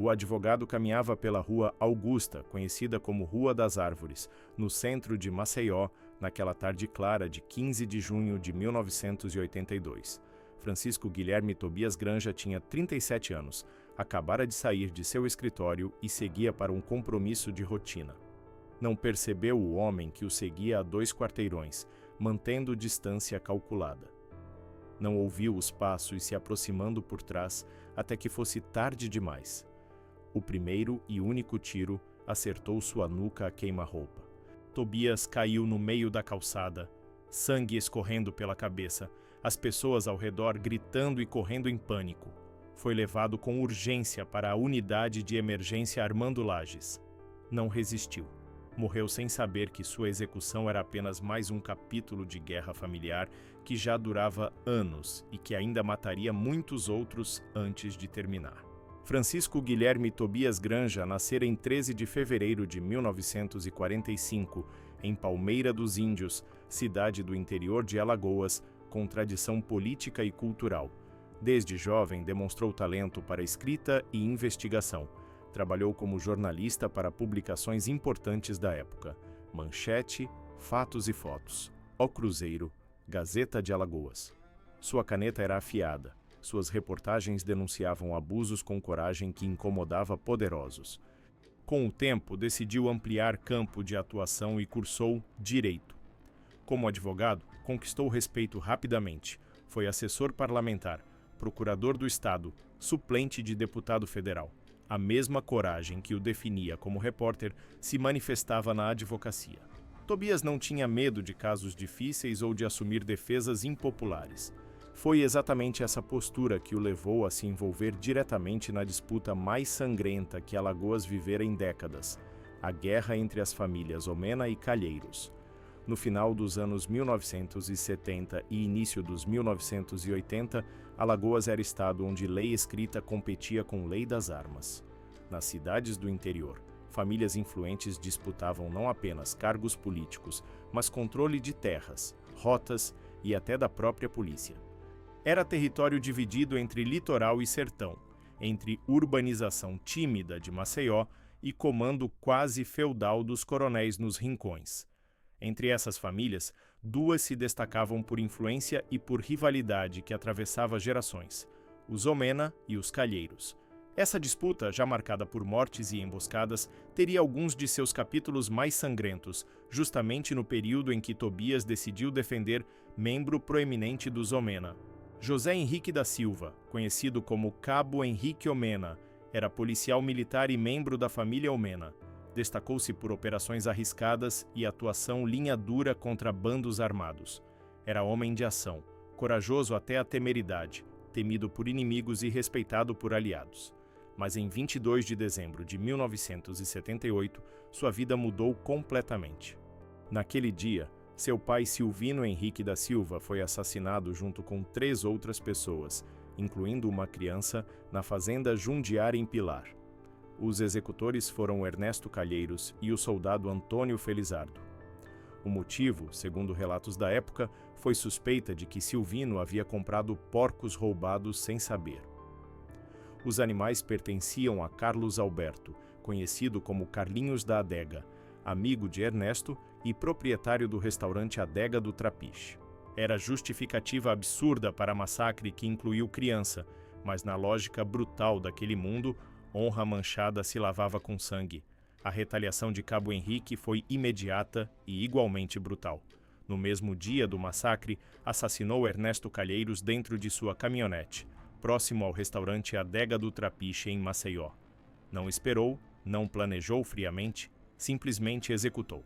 O advogado caminhava pela Rua Augusta, conhecida como Rua das Árvores, no centro de Maceió, naquela tarde clara de 15 de junho de 1982. Francisco Guilherme Tobias Granja tinha 37 anos, acabara de sair de seu escritório e seguia para um compromisso de rotina. Não percebeu o homem que o seguia a 2 quarteirões, mantendo distância calculada. Não ouviu os passos se aproximando por trás até que fosse tarde demais. O primeiro e único tiro acertou sua nuca a queima-roupa. Tobias caiu no meio da calçada, sangue escorrendo pela cabeça, as pessoas ao redor gritando e correndo em pânico. Foi levado com urgência para a unidade de emergência Armando Lages. Não resistiu. Morreu sem saber que sua execução era apenas mais um capítulo de guerra familiar que já durava anos e que ainda mataria muitos outros antes de terminar. Francisco Guilherme Tobias Granja nascera em 13 de fevereiro de 1945, em Palmeira dos Índios, cidade do interior de Alagoas, com tradição política e cultural. Desde jovem demonstrou talento para escrita e investigação. Trabalhou como jornalista para publicações importantes da época: Manchete, Fatos e Fotos, O Cruzeiro, Gazeta de Alagoas. Sua caneta era afiada. Suas reportagens denunciavam abusos com coragem que incomodava poderosos. Com o tempo, decidiu ampliar campo de atuação e cursou Direito. Como advogado, conquistou respeito rapidamente. Foi assessor parlamentar, procurador do Estado, suplente de deputado federal. A mesma coragem que o definia como repórter se manifestava na advocacia. Tobias não tinha medo de casos difíceis ou de assumir defesas impopulares. Foi exatamente essa postura que o levou a se envolver diretamente na disputa mais sangrenta que Alagoas vivera em décadas: a guerra entre as famílias Omena e Calheiros. No final dos anos 1970 e início dos 1980, Alagoas era estado onde lei escrita competia com lei das armas. Nas cidades do interior, famílias influentes disputavam não apenas cargos políticos, mas controle de terras, rotas e até da própria polícia. Era território dividido entre litoral e sertão, entre urbanização tímida de Maceió e comando quase feudal dos coronéis nos rincões. Entre essas famílias, 2 se destacavam por influência e por rivalidade que atravessava gerações: os Omena e os Calheiros. Essa disputa, já marcada por mortes e emboscadas, teria alguns de seus capítulos mais sangrentos, justamente no período em que Tobias decidiu defender membro proeminente dos Omena. José Henrique da Silva, conhecido como Cabo Henrique Omena, era policial militar e membro da família Omena. Destacou-se por operações arriscadas e atuação linha dura contra bandos armados. Era homem de ação, corajoso até a temeridade, temido por inimigos e respeitado por aliados. Mas em 22 de dezembro de 1978, sua vida mudou completamente. Naquele dia, seu pai Silvino Henrique da Silva foi assassinado junto com 3 outras pessoas, incluindo uma criança, na fazenda Jundiar em Pilar. Os executores foram Ernesto Calheiros e o soldado Antônio Felizardo. O motivo, segundo relatos da época, foi suspeita de que Silvino havia comprado porcos roubados sem saber. Os animais pertenciam a Carlos Alberto, conhecido como Carlinhos da Adega, amigo de Ernesto e proprietário do restaurante Adega do Trapiche. Era justificativa absurda para massacre que incluiu criança, mas na lógica brutal daquele mundo, honra manchada se lavava com sangue. A retaliação de Cabo Henrique foi imediata e igualmente brutal. No mesmo dia do massacre, assassinou Ernesto Calheiros dentro de sua caminhonete, próximo ao restaurante Adega do Trapiche, em Maceió. Não esperou, não planejou friamente, simplesmente executou.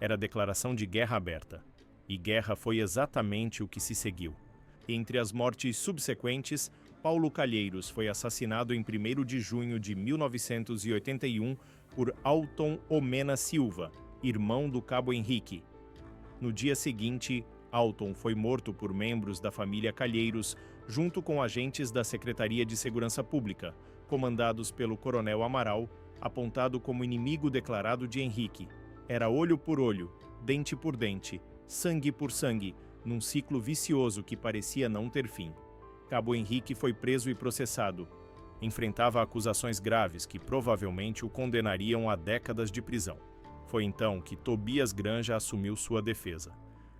Era declaração de guerra aberta. E guerra foi exatamente o que se seguiu. Entre as mortes subsequentes, Paulo Calheiros foi assassinado em 1º de junho de 1981 por Alton Omena Silva, irmão do Cabo Henrique. No dia seguinte, Alton foi morto por membros da família Calheiros, junto com agentes da Secretaria de Segurança Pública, comandados pelo Coronel Amaral, apontado como inimigo declarado de Henrique. Era olho por olho, dente por dente, sangue por sangue, num ciclo vicioso que parecia não ter fim. Cabo Henrique foi preso e processado. enfrentava acusações graves que provavelmente o condenariam a décadas de prisão. Foi então que Tobias Granja assumiu sua defesa.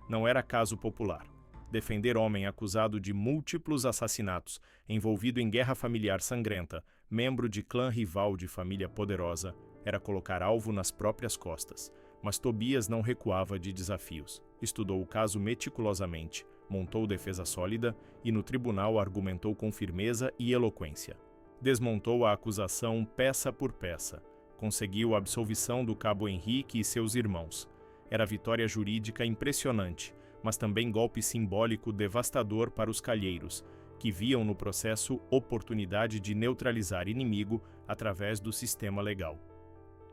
Não era caso popular. Defender homem acusado de múltiplos assassinatos, envolvido em guerra familiar sangrenta, membro de clã rival de família poderosa, era colocar alvo nas próprias costas. Mas Tobias não recuava de desafios. Estudou o caso meticulosamente, montou defesa sólida e no tribunal argumentou com firmeza e eloquência. Desmontou a acusação peça por peça. Conseguiu a absolvição do cabo Henrique e seus irmãos. Era vitória jurídica impressionante, mas também golpe simbólico devastador para os calheiros, que viam no processo oportunidade de neutralizar inimigo através do sistema legal.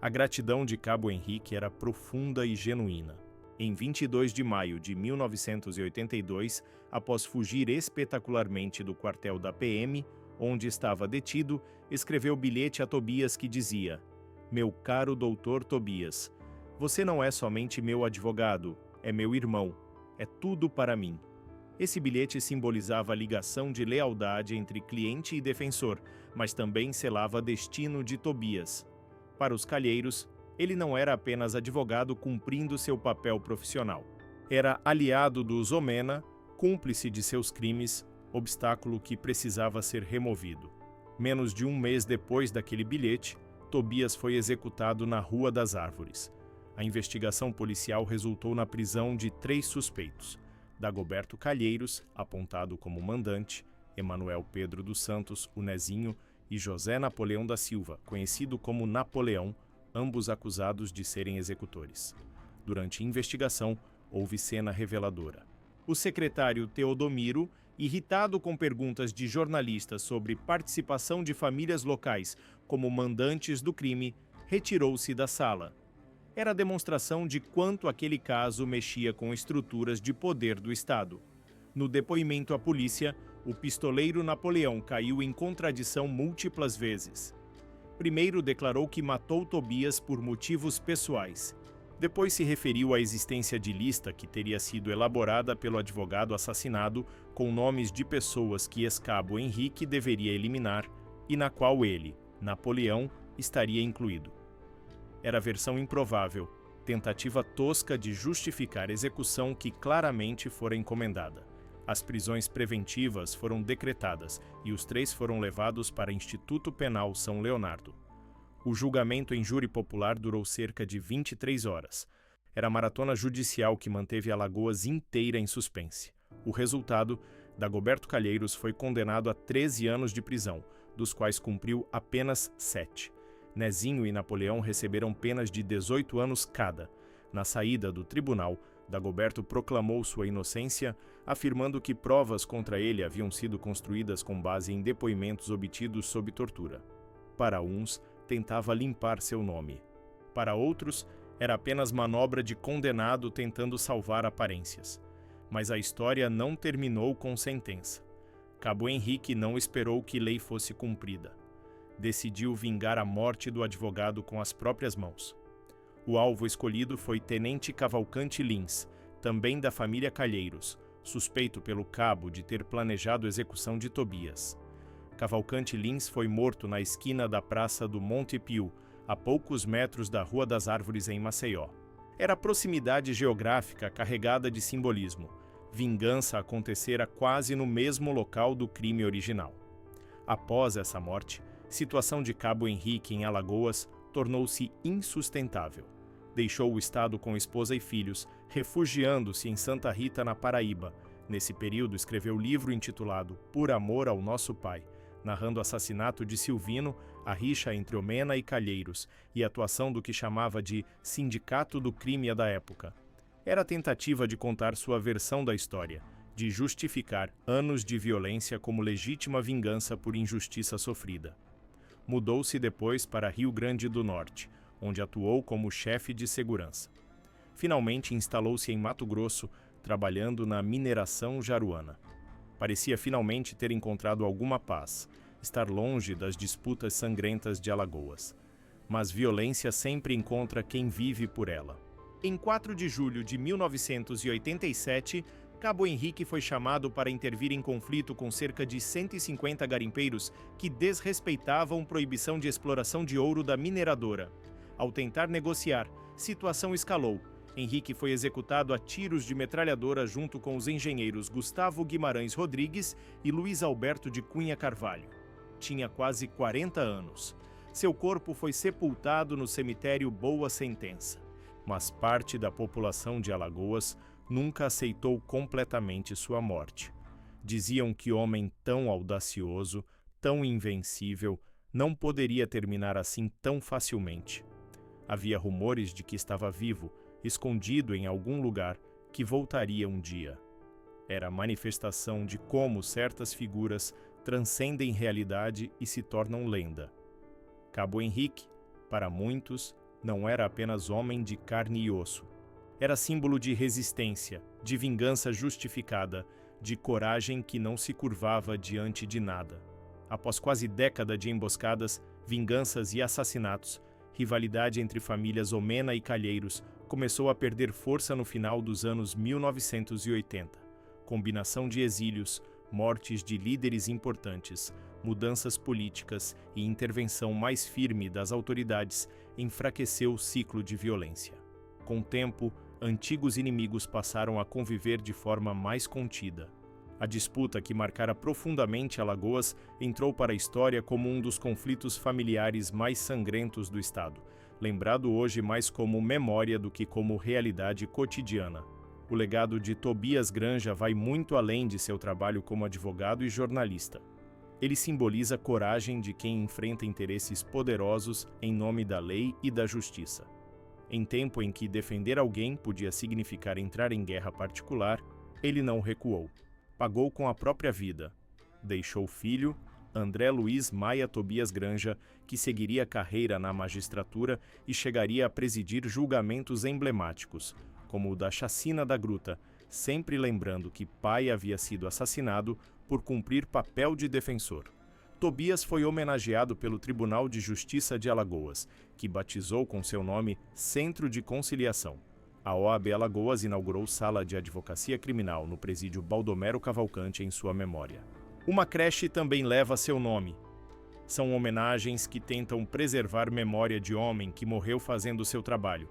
A gratidão de cabo Henrique era profunda e genuína. Em 22 de maio de 1982, após fugir espetacularmente do quartel da PM, onde estava detido, escreveu bilhete a Tobias que dizia: "Meu caro doutor Tobias, você não é somente meu advogado, é meu irmão, é tudo para mim." Esse bilhete simbolizava a ligação de lealdade entre cliente e defensor, mas também selava o destino de Tobias. Para os calheiros, ele não era apenas advogado cumprindo seu papel profissional. Era aliado dos Omena, cúmplice de seus crimes, obstáculo que precisava ser removido. Menos de um mês depois daquele bilhete, Tobias foi executado na Rua das Árvores. A investigação policial resultou na prisão de 3 suspeitos: Dagoberto Calheiros, apontado como mandante, Emanuel Pedro dos Santos, o Nezinho, e José Napoleão da Silva, conhecido como Napoleão, ambos acusados de serem executores. Durante a investigação, houve cena reveladora. O secretário Teodomiro, irritado com perguntas de jornalistas sobre participação de famílias locais como mandantes do crime, retirou-se da sala. Era a demonstração de quanto aquele caso mexia com estruturas de poder do Estado. No depoimento à polícia, o pistoleiro Napoleão caiu em contradição múltiplas vezes. Primeiro declarou que matou Tobias por motivos pessoais. Depois se referiu à existência de lista que teria sido elaborada pelo advogado assassinado com nomes de pessoas que ex-cabo Henrique deveria eliminar e na qual ele, Napoleão, estaria incluído. Era versão improvável, tentativa tosca de justificar execução que claramente fora encomendada. As prisões preventivas foram decretadas e os 3 foram levados para o Instituto Penal São Leonardo. O julgamento em júri popular durou cerca de 23 horas. Era a maratona judicial que manteve Alagoas inteira em suspense. O resultado, Dagoberto Calheiros foi condenado a 13 anos de prisão, dos quais cumpriu apenas 7. Nezinho e Napoleão receberam penas de 18 anos cada. Na saída do tribunal, Dagoberto proclamou sua inocência, afirmando que provas contra ele haviam sido construídas com base em depoimentos obtidos sob tortura. Para uns, tentava limpar seu nome. Para outros, era apenas manobra de condenado tentando salvar aparências. Mas a história não terminou com sentença. Cabo Henrique não esperou que lei fosse cumprida. Decidiu vingar a morte do advogado com as próprias mãos. O alvo escolhido foi Tenente Cavalcante Lins, também da família Calheiros, suspeito pelo cabo de ter planejado a execução de Tobias. Cavalcante Lins foi morto na esquina da Praça do Monte Piu, a poucos metros da Rua das Árvores em Maceió. Era a proximidade geográfica carregada de simbolismo. Vingança acontecera quase no mesmo local do crime original. Após essa morte, situação de Cabo Henrique em Alagoas tornou-se insustentável. Deixou o estado com esposa e filhos, refugiando-se em Santa Rita, na Paraíba. Nesse período, escreveu livro intitulado Por Amor ao Nosso Pai, narrando o assassinato de Silvino, a rixa entre Omena e Calheiros e a atuação do que chamava de Sindicato do Crime da época. Era a tentativa de contar sua versão da história, de justificar anos de violência como legítima vingança por injustiça sofrida. Mudou-se depois para Rio Grande do Norte, onde atuou como chefe de segurança. Finalmente instalou-se em Mato Grosso, trabalhando na mineração jaruana. Parecia finalmente ter encontrado alguma paz, estar longe das disputas sangrentas de Alagoas. Mas violência sempre encontra quem vive por ela. Em 4 de julho de 1987, Cabo Henrique foi chamado para intervir em conflito com cerca de 150 garimpeiros que desrespeitavam proibição de exploração de ouro da mineradora. Ao tentar negociar, situação escalou. Henrique foi executado a tiros de metralhadora junto com os engenheiros Gustavo Guimarães Rodrigues e Luiz Alberto de Cunha Carvalho. Tinha quase 40 anos. Seu corpo foi sepultado no cemitério Boa Sentença. Mas parte da população de Alagoas nunca aceitou completamente sua morte. Diziam que homem tão audacioso, tão invencível, não poderia terminar assim tão facilmente. Havia rumores de que estava vivo, escondido em algum lugar, que voltaria um dia. Era a manifestação de como certas figuras transcendem realidade e se tornam lenda. Cabo Henrique, para muitos, não era apenas homem de carne e osso. Era símbolo de resistência, de vingança justificada, de coragem que não se curvava diante de nada. Após quase década de emboscadas, vinganças e assassinatos, rivalidade entre famílias Omena e Calheiros começou a perder força no final dos anos 1980. Combinação de exílios, mortes de líderes importantes, mudanças políticas e intervenção mais firme das autoridades enfraqueceu o ciclo de violência. Com o tempo, antigos inimigos passaram a conviver de forma mais contida. A disputa que marcara profundamente Alagoas entrou para a história como um dos conflitos familiares mais sangrentos do estado, lembrado hoje mais como memória do que como realidade cotidiana. O legado de Tobias Granja vai muito além de seu trabalho como advogado e jornalista. Ele simboliza a coragem de quem enfrenta interesses poderosos em nome da lei e da justiça. Em tempo em que defender alguém podia significar entrar em guerra particular, ele não recuou. Pagou com a própria vida. Deixou filho, André Luiz Maia Tobias Granja, que seguiria carreira na magistratura e chegaria a presidir julgamentos emblemáticos, como o da chacina da Gruta, sempre lembrando que pai havia sido assassinado por cumprir papel de defensor. Tobias foi homenageado pelo Tribunal de Justiça de Alagoas, que batizou com seu nome Centro de Conciliação. A OAB Alagoas inaugurou sala de advocacia criminal no presídio Baldomero Cavalcante em sua memória. Uma creche também leva seu nome. São homenagens que tentam preservar memória de homem que morreu fazendo seu trabalho,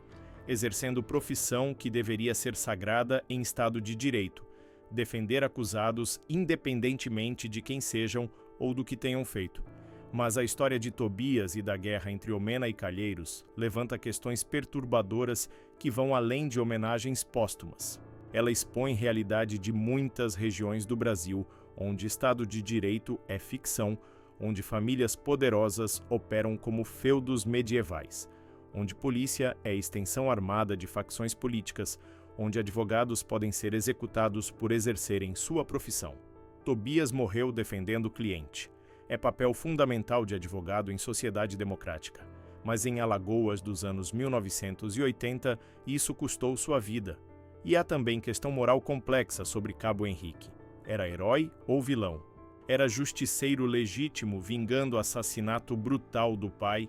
exercendo profissão que deveria ser sagrada em Estado de Direito, defender acusados independentemente de quem sejam ou do que tenham feito. Mas a história de Tobias e da guerra entre Omena e Calheiros levanta questões perturbadoras que vão além de homenagens póstumas. Ela expõe realidade de muitas regiões do Brasil, onde Estado de Direito é ficção, onde famílias poderosas operam como feudos medievais, onde polícia é extensão armada de facções políticas, onde advogados podem ser executados por exercerem sua profissão. Tobias morreu defendendo o cliente. É papel fundamental de advogado em sociedade democrática. Mas em Alagoas dos anos 1980, isso custou sua vida. E há também questão moral complexa sobre Cabo Henrique. Era herói ou vilão? Era justiceiro legítimo vingando o assassinato brutal do pai?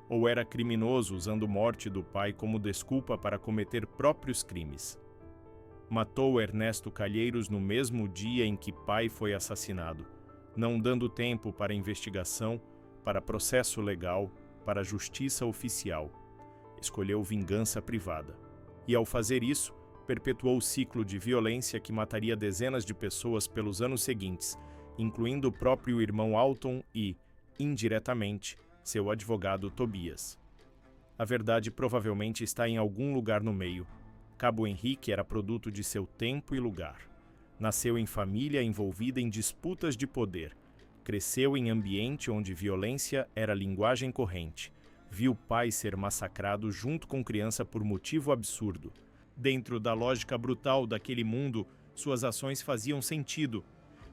Ou era criminoso usando morte do pai como desculpa para cometer próprios crimes? Matou Ernesto Calheiros no mesmo dia em que pai foi assassinado, não dando tempo para investigação, para processo legal, para justiça oficial. Escolheu vingança privada. E ao fazer isso, perpetuou o ciclo de violência que mataria dezenas de pessoas pelos anos seguintes, incluindo o próprio irmão Alton e, indiretamente, seu advogado Tobias. A verdade provavelmente está em algum lugar no meio. Cabo Henrique era produto de seu tempo e lugar. Nasceu em família envolvida em disputas de poder. Cresceu em ambiente onde violência era linguagem corrente. Viu pai ser massacrado junto com criança por motivo absurdo. Dentro da lógica brutal daquele mundo, suas ações faziam sentido.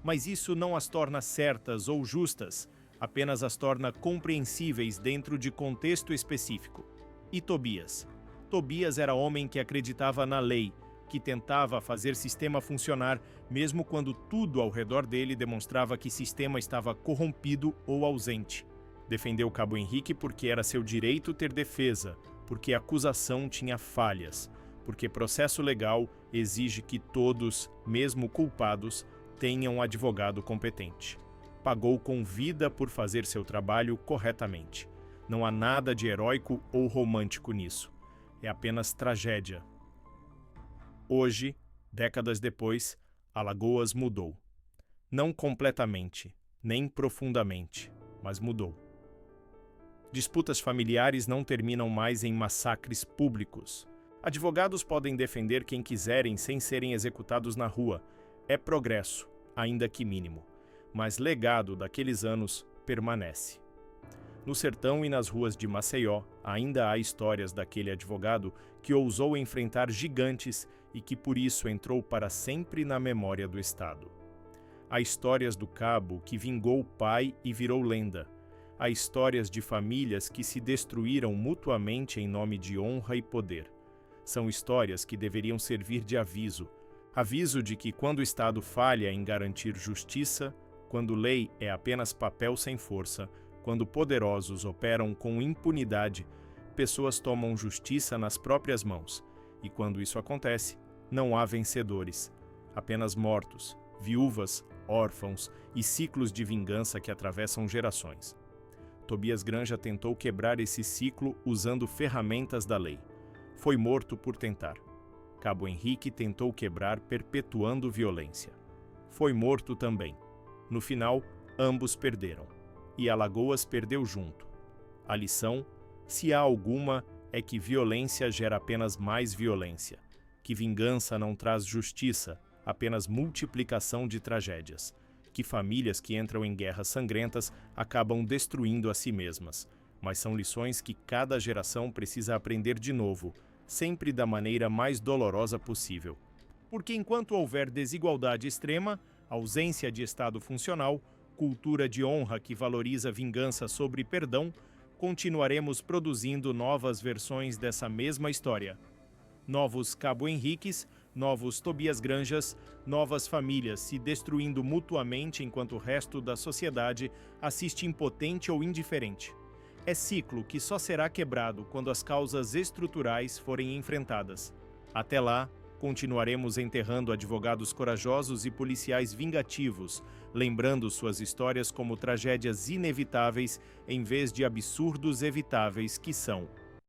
Mas isso não as torna certas ou justas, apenas as torna compreensíveis dentro de contexto específico. E Tobias? Tobias era homem que acreditava na lei, que tentava fazer sistema funcionar, mesmo quando tudo ao redor dele demonstrava que sistema estava corrompido ou ausente. Defendeu Cabo Henrique porque era seu direito ter defesa, porque a acusação tinha falhas, porque processo legal exige que todos, mesmo culpados, tenham um advogado competente. Pagou com vida por fazer seu trabalho corretamente. Não há nada de heróico ou romântico nisso. É apenas tragédia. Hoje, décadas depois, Alagoas mudou. Não completamente, nem profundamente, mas mudou. Disputas familiares não terminam mais em massacres públicos. Advogados podem defender quem quiserem sem serem executados na rua. É progresso, ainda que mínimo. Mas legado daqueles anos permanece. No sertão e nas ruas de Maceió, ainda há histórias daquele advogado que ousou enfrentar gigantes e que por isso entrou para sempre na memória do Estado. Há histórias do cabo que vingou o pai e virou lenda. Há histórias de famílias que se destruíram mutuamente em nome de honra e poder. São histórias que deveriam servir de aviso. Aviso de que quando o Estado falha em garantir justiça, quando lei é apenas papel sem força, quando poderosos operam com impunidade, pessoas tomam justiça nas próprias mãos. E quando isso acontece, não há vencedores, apenas mortos, viúvas, órfãos e ciclos de vingança que atravessam gerações. Tobias Granja tentou quebrar esse ciclo usando ferramentas da lei. Foi morto por tentar. Cabo Henrique tentou quebrar perpetuando violência. Foi morto também. No final, ambos perderam. E Alagoas perdeu junto. A lição, se há alguma, é que violência gera apenas mais violência, que vingança não traz justiça, apenas multiplicação de tragédias, que famílias que entram em guerras sangrentas acabam destruindo a si mesmas, mas são lições que cada geração precisa aprender de novo, sempre da maneira mais dolorosa possível. Porque enquanto houver desigualdade extrema, ausência de Estado funcional, cultura de honra que valoriza vingança sobre perdão, continuaremos produzindo novas versões dessa mesma história. Novos Cabo Henriques, novos Tobias Granjas, novas famílias se destruindo mutuamente enquanto o resto da sociedade assiste impotente ou indiferente. É ciclo que só será quebrado quando as causas estruturais forem enfrentadas. Até lá, continuaremos enterrando advogados corajosos e policiais vingativos, lembrando suas histórias como tragédias inevitáveis em vez de absurdos evitáveis que são.